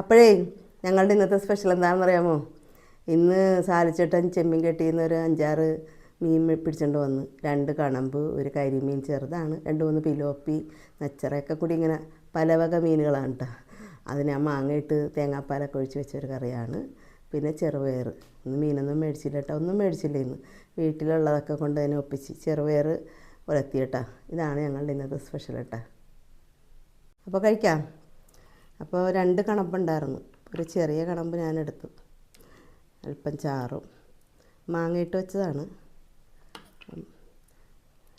അപ്പോഴേ ഞങ്ങളുടെ ഇന്നത്തെ സ്പെഷ്യൽ എന്താണെന്ന് അറിയാമോ? ഇന്ന് സാലിച്ചേട്ടൻ ചെമ്മീൻ കെട്ടിന്ന് ഒരു 5-6 മീൻ പിടിച്ചുകൊണ്ട് വന്ന് 2 കണമ്പ്, ഒരു കരിമീൻ ചെറുതാണ്, 2-3 പിലോപ്പി, നെച്ചറയൊക്കെ കൂടി ഇങ്ങനെ പല വക മീനുകളാണ് കേട്ടോ. അത് ഞാൻ മാങ്ങയിട്ട് തേങ്ങാപ്പാലൊക്കെ ഒഴിച്ച് വെച്ചൊരു കറിയാണ്. പിന്നെ ചെറുപയർ, ഇന്ന് മീനൊന്നും മേടിച്ചില്ല കേട്ടോ, ഒന്നും മേടിച്ചില്ല ഇന്ന്, വീട്ടിലുള്ളതൊക്കെ കൊണ്ട് തന്നെ ഒപ്പിച്ച് ചെറുപയർ ഉലർത്തി കേട്ടോ. ഇതാണ് ഞങ്ങളുടെ ഇന്നത്തെ സ്പെഷ്യൽ കേട്ടോ. അപ്പോൾ കഴിക്കാം. അപ്പോൾ 2 കണമ്പുണ്ടായിരുന്നു, ഒരു ചെറിയ കണമ്പ് ഞാനെടുത്തു, അല്പം ചാറും മാങ്ങയിട്ട് വെച്ചതാണ്.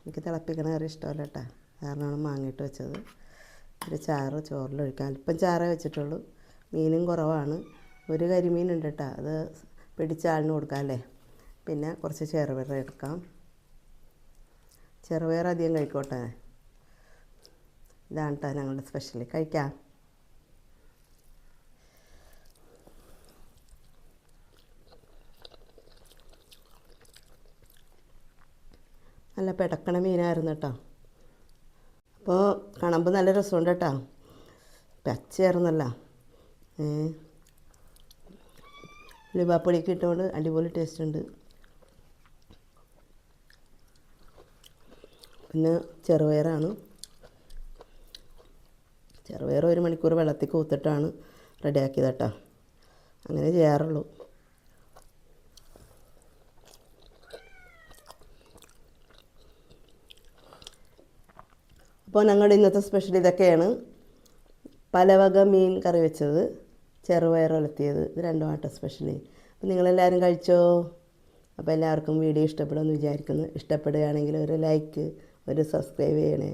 എനിക്ക് തിളപ്പിക്കണ കറി ഇഷ്ടമല്ല കേട്ടോ, കാരണമാണ് മാങ്ങയിട്ട് വെച്ചത്. ഒരു ചാറ് ചോറിലൊഴിക്കാം, അല്പം ചാറേ വെച്ചിട്ടുള്ളൂ, മീനും കുറവാണ്. ഒരു കരിമീനുണ്ട് കേട്ടോ, അത് പിടിച്ച ആളിന് കൊടുക്കാമല്ലേ. പിന്നെ കുറച്ച് ചെറുപയർ എടുക്കാം, ചെറുപയർ അധികം കഴിക്കോട്ടെ. ഇതാണ് കേട്ടോ ഞങ്ങളുടെ സ്പെഷ്യൽ. കഴിക്കാം. നല്ല പിടക്കണ മീനായിരുന്നു കേട്ടോ. അപ്പോൾ കണമ്പ് നല്ല രസമുണ്ട് കേട്ടോ, പച്ചയായിരുന്നല്ലോ. ഉലുവാപ്പൊടിയൊക്കെ ഇട്ടുകൊണ്ട് അടിപൊളി ടേസ്റ്റ് ഉണ്ട്. പിന്നെ ചെറുപയറാണ്, ചെറുപയർ 1 മണിക്കൂർ വെള്ളത്തിൽ കൂത്തിട്ടാണ് റെഡിയാക്കിയത് കേട്ടോ, അങ്ങനെ ചെയ്യാറുള്ളൂ. അപ്പോൾ ഞങ്ങളുടെ ഇന്നത്തെ സ്പെഷ്യൽ ഇതൊക്കെയാണ്. പലവക മീൻ കറി വെച്ചത്, ചെറുപയർ ഉലർത്തിയത്, ഇത് 2 ആട്ടോ സ്പെഷ്യൽ. അപ്പോൾ നിങ്ങളെല്ലാവരും കഴിച്ചോ? അപ്പോൾ എല്ലാവർക്കും വീഡിയോ ഇഷ്ടപ്പെടുമെന്ന് വിചാരിക്കുന്നു. ഇഷ്ടപ്പെടുകയാണെങ്കിൽ ഒരു ലൈക്ക്, ഒരു സബ്സ്ക്രൈബ് ചെയ്യണേ.